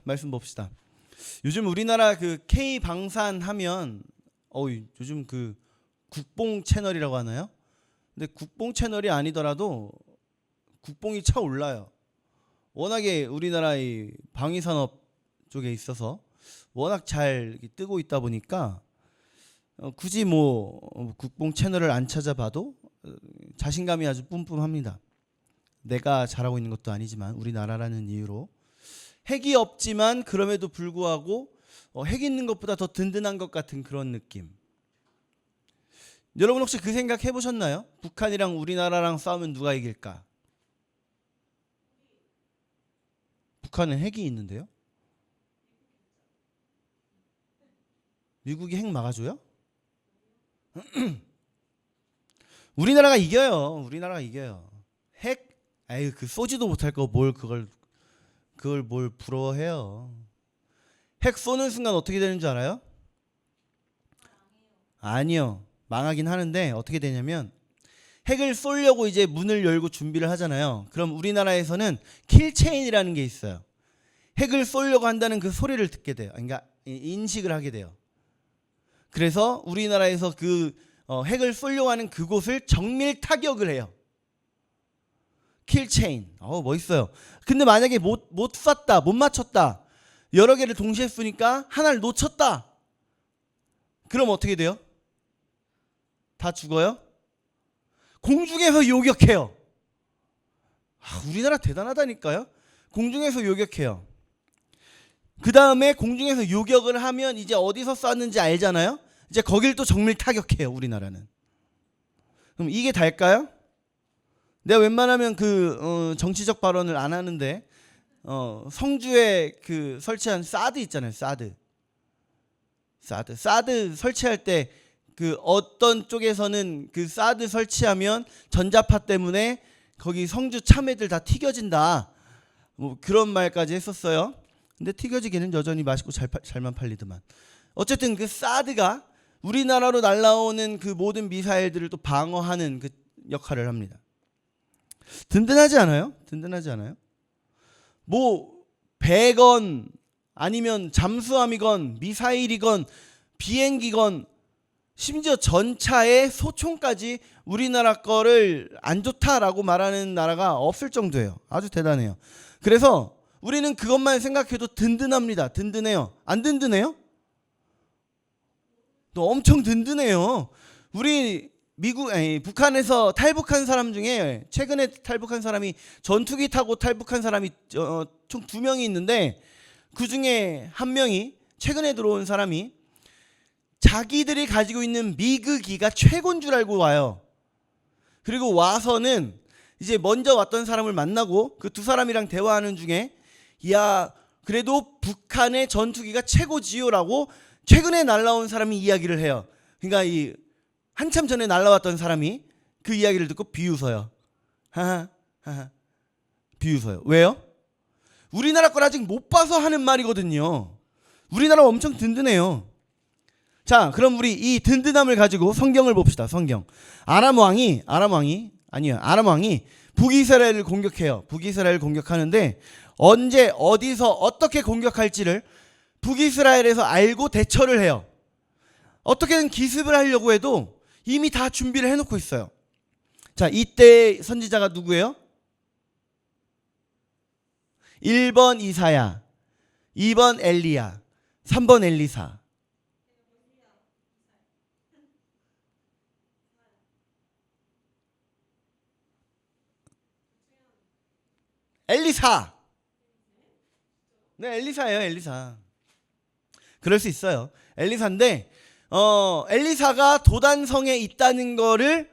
말씀 봅시다. 요즘 우리나라 그 K 방산 하면 요즘 그 국뽕 채널이라고 하나요? 근데 국뽕 채널이 아니더라도 국뽕이 차올라요. 워낙에 우리나라의 방위산업 쪽에 있어서 워낙 잘 뜨고 있다 보니까 굳이 뭐 국뽕 채널을 안 찾아봐도 자신감이 아주 뿜뿜합니다. 내가 잘하고 있는 것도 아니지만 우리나라라는 이유로 핵이 없지만 그럼에도 불구하고 핵 있는 것보다 더 든든한 것 같은 그런 느낌. 여러분 혹시 그 생각 해보셨나요? 북한이랑 우리나라랑 싸우면 누가 이길까? 북한은 핵이 있는데요? 미국이 핵 막아줘요? 우리나라가 이겨요. 우리나라가 이겨요. 핵? 그 쏘지도 못할 거 뭘 그걸 뭘 부러워해요. 핵 쏘는 순간 어떻게 되는 줄 알아요? 아니요. 망하긴 하는데 어떻게 되냐면 핵을 쏘려고 이제 문을 열고 준비를 하잖아요. 그럼 우리나라에서는 킬체인이라는 게 있어요. 핵을 쏘려고 한다는 그 소리를 듣게 돼요. 그러니까 인식을 하게 돼요. 그래서 우리나라에서 그 핵을 쏘려고 하는 그곳을 정밀 타격을 해요. 킬체인. 멋있어요. 근데 만약에 못 쐈다, 못 맞췄다, 여러 개를 동시에 쏘니까 하나를 놓쳤다. 그럼 어떻게 돼요? 다 죽어요? 공중에서 요격해요. 우리나라 대단하다니까요. 공중에서 요격해요. 그 다음에 공중에서 요격을 하면 이제 어디서 쐈는지 알잖아요. 이제 거길 또 정밀 타격해요. 우리나라는. 그럼 이게 달까요? 내가 웬만하면 그 정치적 발언을 안 하는데 성주에 그 설치한 사드 있잖아요. 사드 설치할 때 그 어떤 쪽에서는 그 사드 설치하면 전자파 때문에 거기 성주 참외들 다 튀겨진다. 뭐 그런 말까지 했었어요. 근데 튀겨지기는 여전히 맛있고 잘만 팔리더만. 어쨌든 그 사드가 우리나라로 날라오는 그 모든 미사일들을 또 방어하는 그 역할을 합니다. 든든하지 않아요? 든든하지 않아요? 뭐 배건 아니면 잠수함이건 미사일이건 비행기건 심지어 전차에 소총까지 우리나라 거를 안 좋다라고 말하는 나라가 없을 정도예요. 아주 대단해요. 그래서 우리는 그것만 생각해도 든든합니다. 든든해요. 안 든든해요? 또 엄청 든든해요. 우리 북한에서 탈북한 사람 중에 최근에 탈북한 사람이 전투기 타고 탈북한 사람이 총 2명이 있는데 그 중에 한 명이 최근에 들어온 사람이 자기들이 가지고 있는 미그기가 최고인 줄 알고 와요. 그리고 와서는 이제 먼저 왔던 사람을 만나고 그 두 사람이랑 대화하는 중에 야 그래도 북한의 전투기가 최고지요라고 최근에 날라온 사람이 이야기를 해요. 그러니까 이 한참 전에 날라왔던 사람이 그 이야기를 듣고 비웃어요. 하하 비웃어요. 왜요? 우리나라 걸 아직 못 봐서 하는 말이거든요. 우리나라 엄청 든든해요. 자, 그럼 우리 이 든든함을 가지고 성경을 봅시다. 성경. 아람 왕이 북이스라엘을 공격해요. 북이스라엘을 공격하는데 언제 어디서 어떻게 공격할지를 북이스라엘에서 알고 대처를 해요. 어떻게든 기습을 하려고 해도 이미 다 준비를 해놓고 있어요. 자, 이때 선지자가 누구예요? 1번 이사야, 2번 엘리야, 3번 엘리사. 엘리사. 네, 엘리사예요. 엘리사. 그럴 수 있어요. 엘리사인데 엘리사가 도단성에 있다는 거를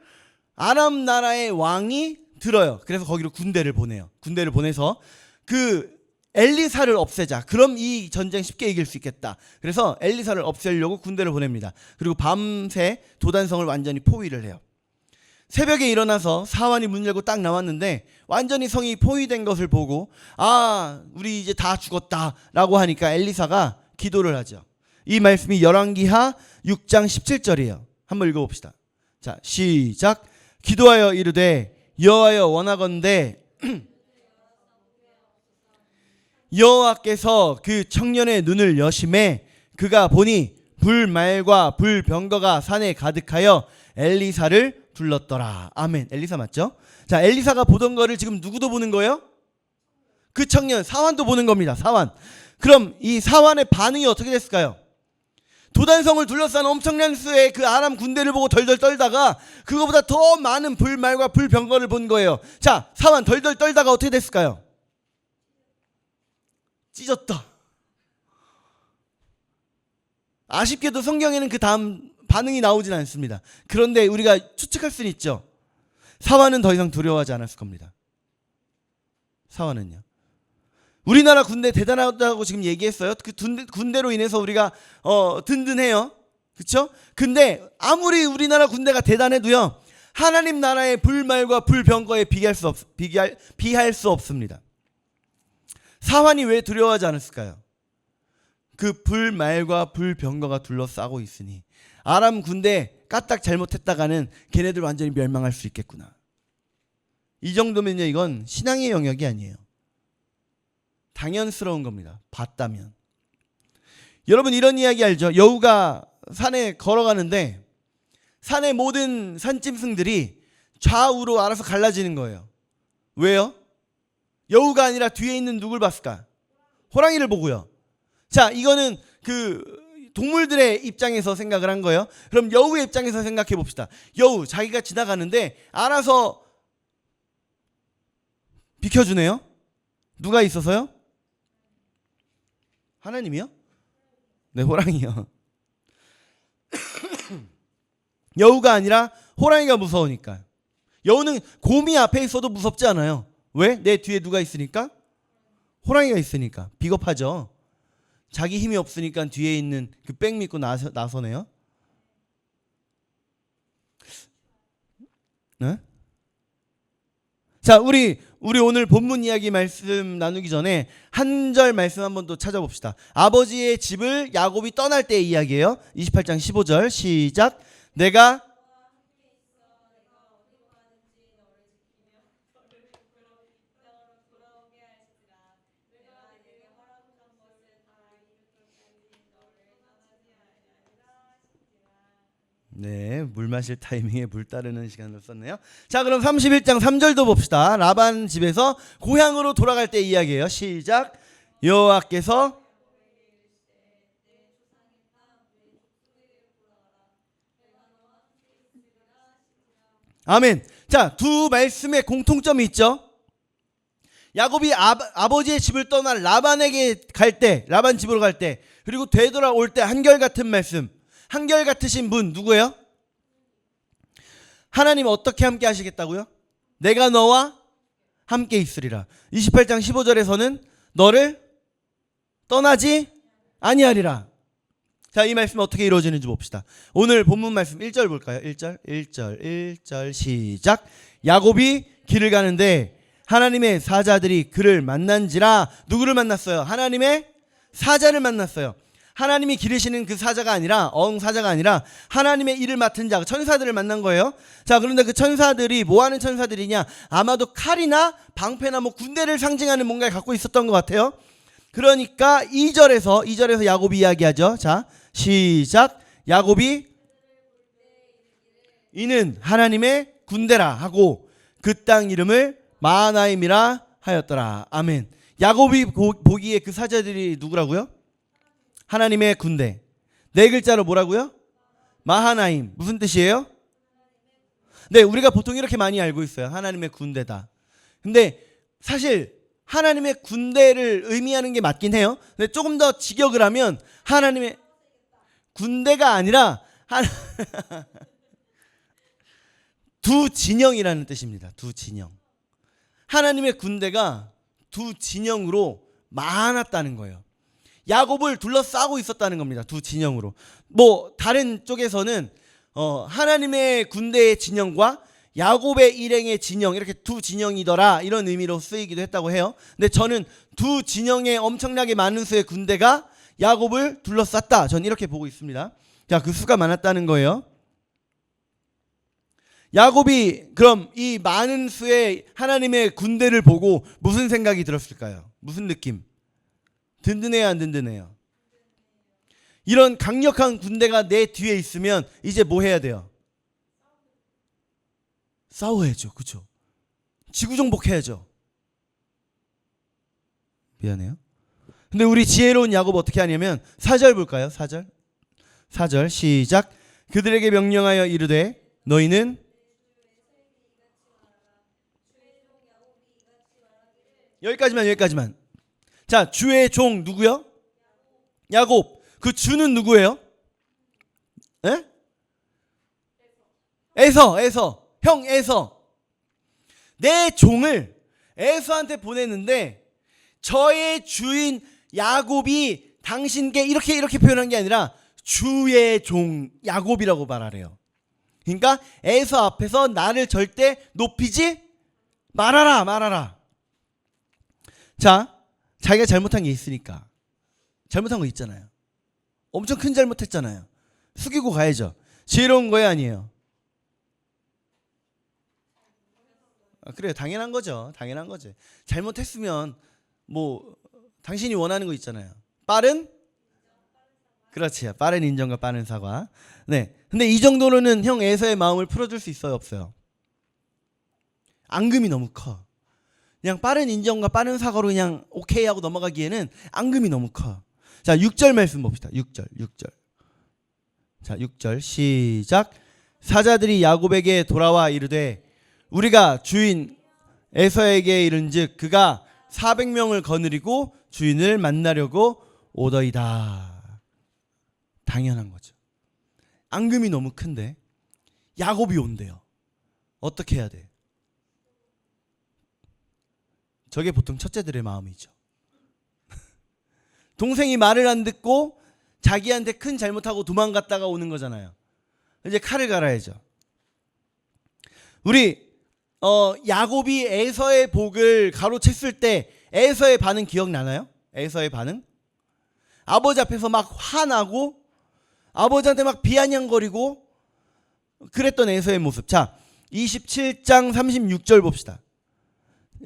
아람 나라의 왕이 들어요. 그래서 거기로 군대를 보내요. 군대를 보내서 그 엘리사를 없애자. 그럼 이 전쟁 쉽게 이길 수 있겠다. 그래서 엘리사를 없애려고 군대를 보냅니다. 그리고 밤새 도단성을 완전히 포위를 해요. 새벽에 일어나서 사환이 문 열고 딱 나왔는데 완전히 성이 포위된 것을 보고 우리 이제 다 죽었다라고 하니까 엘리사가 기도를 하죠. 이 말씀이 열왕기하 6장 17절이에요. 한번 읽어봅시다. 자, 시작. 기도하여 이르되 여호와여 원하건대 여호와께서 그 청년의 눈을 여심해 그가 보니 불말과 불병거가 산에 가득하여 엘리사를 둘렀더라. 아멘. 엘리사 맞죠? 자, 엘리사가 보던 거를 지금 누구도 보는 거예요? 그 청년 사환도 보는 겁니다. 사환. 그럼 이 사환의 반응이 어떻게 됐을까요? 도단성을 둘러싼 엄청난 수의 그 아람 군대를 보고 덜덜 떨다가 그거보다 더 많은 불말과 불병거를 본 거예요. 자, 사환 덜덜 떨다가 어떻게 됐을까요? 찢었다. 아쉽게도 성경에는 그 다음 반응이 나오진 않습니다. 그런데 우리가 추측할 수는 있죠. 사환은 더 이상 두려워하지 않았을 겁니다. 사환은요. 우리나라 군대 대단하다고 지금 얘기했어요. 그 군대로 인해서 우리가 든든해요. 그렇죠? 근데 아무리 우리나라 군대가 대단해도요. 하나님 나라의 불말과 불병거에 비할 수 없습니다. 사환이 왜 두려워하지 않았을까요? 그 불말과 불병거가 둘러싸고 있으니 아람 군대 까딱 잘못했다가는 걔네들 완전히 멸망할 수 있겠구나. 이 정도면요, 이건 신앙의 영역이 아니에요. 당연스러운 겁니다. 봤다면. 여러분 이런 이야기 알죠? 여우가 산에 걸어가는데 산의 모든 산짐승들이 좌우로 알아서 갈라지는 거예요. 왜요? 여우가 아니라 뒤에 있는 누굴 봤을까? 호랑이를 보고요. 자, 이거는 그 동물들의 입장에서 생각을 한 거예요. 그럼 여우의 입장에서 생각해 봅시다. 여우 자기가 지나가는데 알아서 비켜주네요. 누가 있어서요? 하나님이요? 네, 호랑이요. 여우가 아니라 호랑이가 무서우니까. 여우는 곰이 앞에 있어도 무섭지 않아요. 왜? 내 뒤에 누가 있으니까? 호랑이가 있으니까. 비겁하죠. 자기 힘이 없으니까 뒤에 있는 그 백 믿고 나서네요. 네? 자, 우리 오늘 본문 이야기 말씀 나누기 전에 한 절 말씀 한번 또 찾아봅시다. 아버지의 집을 야곱이 떠날 때의 이야기예요. 28장 15절 시작. 내가 네, 물 마실 타이밍에 물 따르는 시간을 썼네요. 자, 그럼 31장 3절도 봅시다. 라반 집에서 고향으로 돌아갈 때 이야기예요. 시작. 여호와께서 아멘. 자, 두 말씀에 공통점이 있죠. 야곱이 아버지의 집을 떠나 라반에게 갈 때, 라반 집으로 갈 때, 그리고 되돌아올 때 한결같은 말씀, 한결같으신 분 누구예요? 하나님 어떻게 함께 하시겠다고요? 내가 너와 함께 있으리라. 28장 15절에서는 너를 떠나지 아니하리라. 자, 이 말씀 어떻게 이루어지는지 봅시다. 오늘 본문 말씀 1절 볼까요? 1절 시작. 야곱이 길을 가는데 하나님의 사자들이 그를 만난지라. 누구를 만났어요? 하나님의 사자를 만났어요. 하나님이 기르시는 그 사자가 아니라 사자가 아니라 하나님의 일을 맡은 자 천사들을 만난 거예요. 자, 그런데 그 천사들이 뭐 하는 천사들이냐? 아마도 칼이나 방패나 뭐 군대를 상징하는 뭔가를 갖고 있었던 것 같아요. 그러니까 2절에서 야곱이 이야기하죠. 자, 시작. 야곱이 이는 하나님의 군대라 하고 그 땅 이름을 마하나임이라 하였더라. 아멘. 야곱이 보기에 그 사자들이 누구라고요? 하나님의 군대. 네 글자로 뭐라고요? 마하나임. 무슨 뜻이에요? 네, 우리가 보통 이렇게 많이 알고 있어요. 하나님의 군대다. 근데 사실 하나님의 군대를 의미하는 게 맞긴 해요. 근데 조금 더 직역을 하면 하나님의 군대가 아니라 두 진영이라는 뜻입니다. 두 진영. 하나님의 군대가 두 진영으로 많았다는 거예요. 야곱을 둘러싸고 있었다는 겁니다. 두 진영으로. 뭐 다른 쪽에서는 하나님의 군대의 진영과 야곱의 일행의 진영, 이렇게 두 진영이더라 이런 의미로 쓰이기도 했다고 해요. 근데 저는 두 진영의 엄청나게 많은 수의 군대가 야곱을 둘러쌌다, 전 이렇게 보고 있습니다. 자, 그 수가 많았다는 거예요. 야곱이 그럼 이 많은 수의 하나님의 군대를 보고 무슨 생각이 들었을까요? 무슨 느낌? 든든해요, 안 든든해요? 이런 강력한 군대가 내 뒤에 있으면 이제 뭐 해야 돼요? 싸워야죠. 그렇죠? 지구 정복해야죠. 미안해요. 근데 우리 지혜로운 야곱 어떻게 하냐면 4절 볼까요? 4절 시작. 그들에게 명령하여 이르되 너희는 여기까지만. 자, 주의 종 누구요? 야곱. 그 주는 누구예요? 에? 에서. 형 에서. 내 종을 에서한테 보냈는데 저의 주인 야곱이 당신께 이렇게 표현한 게 아니라 주의 종 야곱이라고 말하래요. 그러니까 에서 앞에서 나를 절대 높이지 말아라. 자, 자기가 잘못한 게 있으니까. 잘못한 거 있잖아요. 엄청 큰 잘못했잖아요. 숙이고 가야죠. 지혜로운 거예요, 아니에요? 그래요. 당연한 거죠. 잘못했으면 뭐 당신이 원하는 거 있잖아요. 그렇지. 빠른 인정과 빠른 사과. 네. 근데 이 정도로는 형 에서의 마음을 풀어줄 수 있어요, 없어요? 앙금이 너무 커. 그냥 빠른 인정과 빠른 사과로 그냥 오케이 하고 넘어가기에는 앙금이 너무 커. 자, 6절 말씀 봅시다. 6절. 자, 6절 시작. 사자들이 야곱에게 돌아와 이르되 우리가 주인 에서에게 이른즉 그가 400명을 거느리고 주인을 만나려고 오더이다. 당연한 거죠. 앙금이 너무 큰데 야곱이 온대요. 어떻게 해야 돼? 저게 보통 첫째들의 마음이죠. 동생이 말을 안 듣고 자기한테 큰 잘못하고 도망갔다가 오는 거잖아요. 이제 칼을 갈아야죠. 우리 야곱이 에서의 복을 가로챘을 때 에서의 반응 기억나나요? 에서의 반응? 아버지 앞에서 막 화나고 아버지한테 막 비아냥거리고 그랬던 에서의 모습. 자, 27장 36절 봅시다.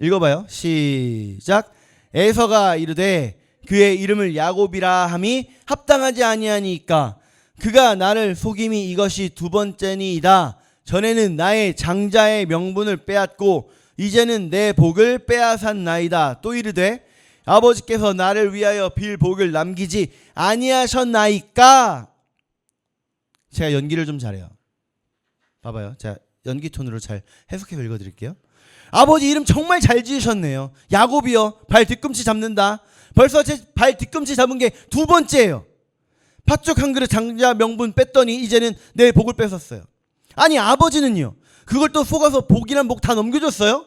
읽어봐요. 시작. 에서가 이르되 그의 이름을 야곱이라 함이 합당하지 아니하니까 그가 나를 속임이 이것이 두 번째니이다. 전에는 나의 장자의 명분을 빼앗고 이제는 내 복을 빼앗았나이다. 또 이르되 아버지께서 나를 위하여 빌 복을 남기지 아니하셨나이까. 제가 연기를 좀 잘해요. 봐봐요. 제가 연기 톤으로 잘 해석해서 읽어드릴게요. 아버지 이름 정말 잘 지으셨네요. 야곱이요. 발 뒤꿈치 잡는다. 벌써 제 발 뒤꿈치 잡은 게 두 번째예요. 팥죽 한 그릇 장자 명분 뺐더니 이제는 내 복을 뺏었어요. 아니 아버지는요. 그걸 또 속아서 복이란 복 다 넘겨줬어요?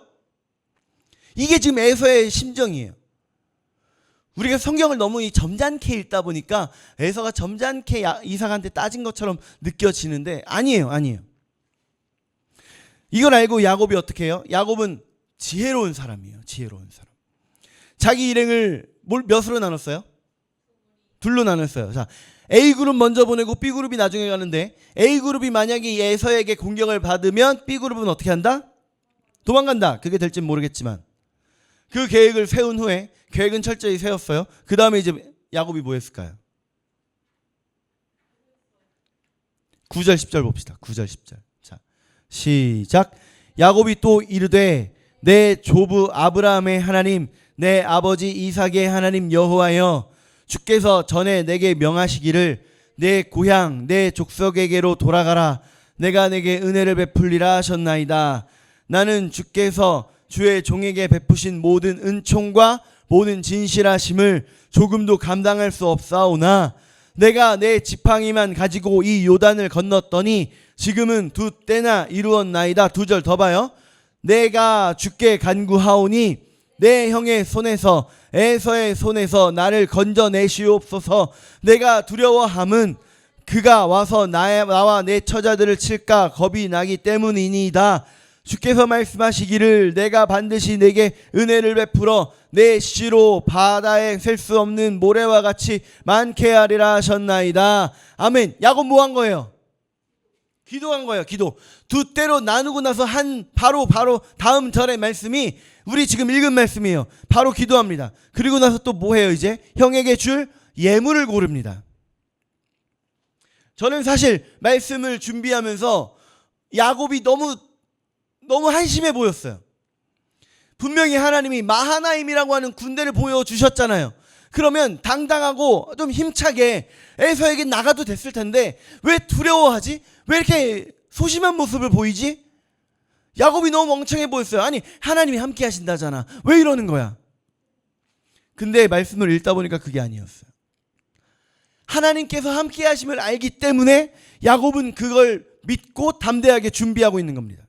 이게 지금 에서의 심정이에요. 우리가 성경을 너무 점잖게 읽다 보니까 에서가 점잖게 이삭한테 따진 것처럼 느껴지는데 아니에요. 이걸 알고 야곱이 어떻게 해요? 야곱은 지혜로운 사람이에요. 자기 일행을 몇으로 나눴어요? 둘로 나눴어요. 자, A그룹 먼저 보내고 B그룹이 나중에 가는데 A그룹이 만약에 에서에게 공격을 받으면 B그룹은 어떻게 한다? 도망간다. 그게 될진 모르겠지만 그 계획을 세운 후에 계획은 철저히 세웠어요. 그 다음에 이제 야곱이 뭐 했을까요? 9절 10절 봅시다. 9절 10절. 자, 시작. 야곱이 또 이르되 내 조부 아브라함의 하나님 내 아버지 이삭의 하나님 여호와여 주께서 전에 내게 명하시기를 내 고향 내 족속에게로 돌아가라 내가 내게 은혜를 베풀리라 하셨나이다. 나는 주께서 주의 종에게 베푸신 모든 은총과 모든 진실하심을 조금도 감당할 수 없사오나 내가 내 지팡이만 가지고 이 요단을 건넜더니 지금은 두 때나 이루었나이다. 2절 더 봐요. 내가 주께 간구하오니 내 형의 손에서 에서의 손에서 나를 건져내시옵소서. 내가 두려워함은 그가 와서 나와 내 처자들을 칠까 겁이 나기 때문이니이다. 주께서 말씀하시기를 내가 반드시 내게 은혜를 베풀어 내 씨로 바다에 셀 수 없는 모래와 같이 많게 하리라 하셨나이다. 아멘. 야곱 뭐 한 거예요? 기도한 거예요. 기도. 두 때로 나누고 나서 한 바로 다음 절의 말씀이 우리 지금 읽은 말씀이에요. 바로 기도합니다. 그리고 나서 또 뭐 해요? 이제 형에게 줄 예물을 고릅니다. 저는 사실 말씀을 준비하면서 야곱이 너무 한심해 보였어요. 분명히 하나님이 마하나임이라고 하는 군대를 보여주셨잖아요. 그러면 당당하고 좀 힘차게 에서에게 나가도 됐을 텐데 왜 두려워하지? 왜 이렇게 소심한 모습을 보이지? 야곱이 너무 멍청해 보였어요. 아니, 하나님이 함께 하신다잖아. 왜 이러는 거야? 근데 말씀을 읽다 보니까 그게 아니었어요. 하나님께서 함께 하심을 알기 때문에 야곱은 그걸 믿고 담대하게 준비하고 있는 겁니다.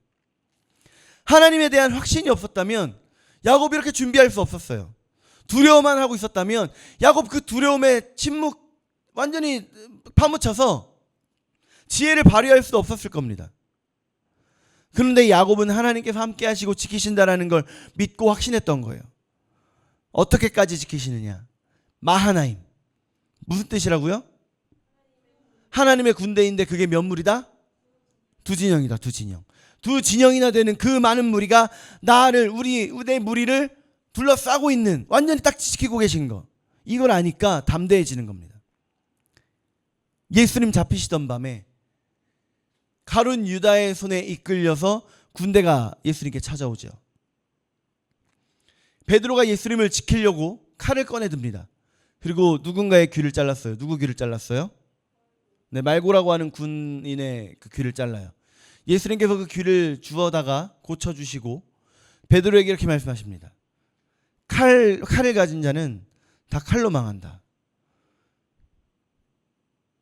하나님에 대한 확신이 없었다면 야곱이 이렇게 준비할 수 없었어요. 두려워만 하고 있었다면 야곱 그 두려움에 완전히 파묻혀서 지혜를 발휘할 수 없었을 겁니다. 그런데 야곱은 하나님께서 함께 하시고 지키신다라는 걸 믿고 확신했던 거예요. 어떻게까지 지키시느냐? 마하나임. 무슨 뜻이라고요? 하나님의 군대인데 그게 몇 무리다? 두 진영이다. 두 진영. 두 진영이나 되는 그 많은 무리가 내 무리를 둘러싸고 있는, 완전히 딱 지키고 계신 거. 이걸 아니까 담대해지는 겁니다. 예수님 잡히시던 밤에 가룟 유다의 손에 이끌려서 군대가 예수님께 찾아오죠. 베드로가 예수님을 지키려고 칼을 꺼내듭니다. 그리고 누군가의 귀를 잘랐어요. 누구 귀를 잘랐어요? 네, 말고라고 하는 군인의 그 귀를 잘라요. 예수님께서 그 귀를 주워다가 고쳐주시고 베드로에게 이렇게 말씀하십니다. 칼을 가진 자는 다 칼로 망한다.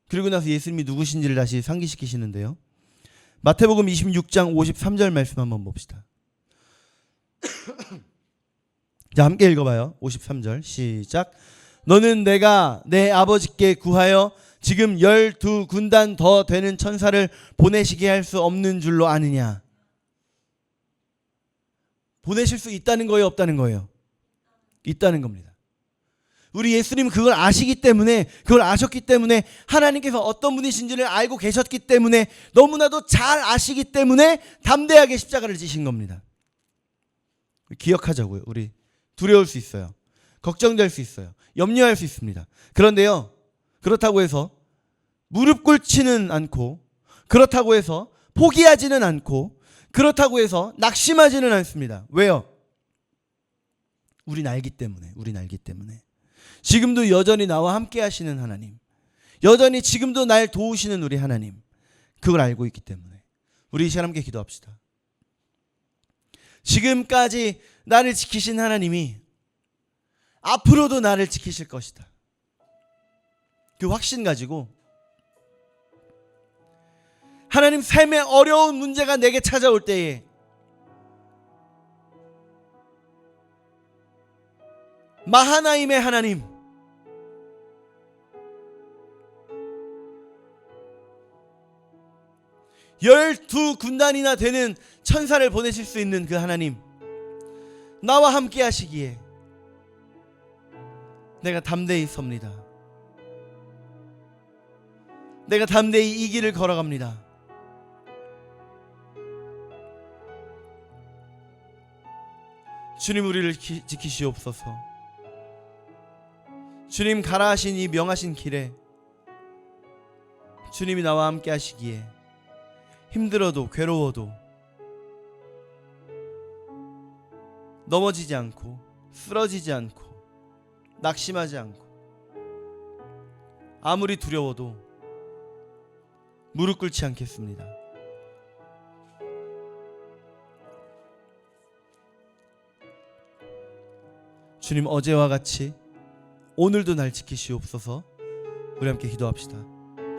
그리고 나서 예수님이 누구신지를 다시 상기시키시는데요. 마태복음 26장 53절 말씀 한번 봅시다. 자, 함께 읽어봐요. 53절 시작. 너는 내가 내 아버지께 구하여 지금 12군단 더 되는 천사를 보내시게 할 수 없는 줄로 아느냐? 보내실 수 있다는 거예요, 없다는 거예요? 있다는 겁니다. 우리 예수님은 그걸 아시기 때문에, 그걸 아셨기 때문에, 하나님께서 어떤 분이신지를 알고 계셨기 때문에, 너무나도 잘 아시기 때문에 담대하게 십자가를 지신 겁니다. 기억하자고요. 우리 두려울 수 있어요. 걱정될 수 있어요. 염려할 수 있습니다. 그런데요, 그렇다고 해서 무릎 꿇지는 않고, 그렇다고 해서 포기하지는 않고, 그렇다고 해서 낙심하지는 않습니다. 왜요? 우린 알기 때문에. 지금도 여전히 나와 함께 하시는 하나님, 여전히 지금도 날 도우시는 우리 하나님, 그걸 알고 있기 때문에 우리 이 시간 함께 기도합시다. 지금까지 나를 지키신 하나님이 앞으로도 나를 지키실 것이다. 그 확신 가지고 하나님, 삶의 어려운 문제가 내게 찾아올 때에 마하나임의 하나님, 열두 군단이나 되는 천사를 보내실 수 있는 그 하나님, 나와 함께 하시기에 내가 담대히 섭니다. 내가 담대히 이 길을 걸어갑니다. 주님, 우리를 지키시옵소서. 주님, 가라 하신 이 명하신 길에 주님이 나와 함께 하시기에 힘들어도 괴로워도 넘어지지 않고 쓰러지지 않고 낙심하지 않고 아무리 두려워도 무릎 꿇지 않겠습니다. 주님, 어제와 같이 오늘도 날 지키시옵소서. 우리 함께 기도합시다.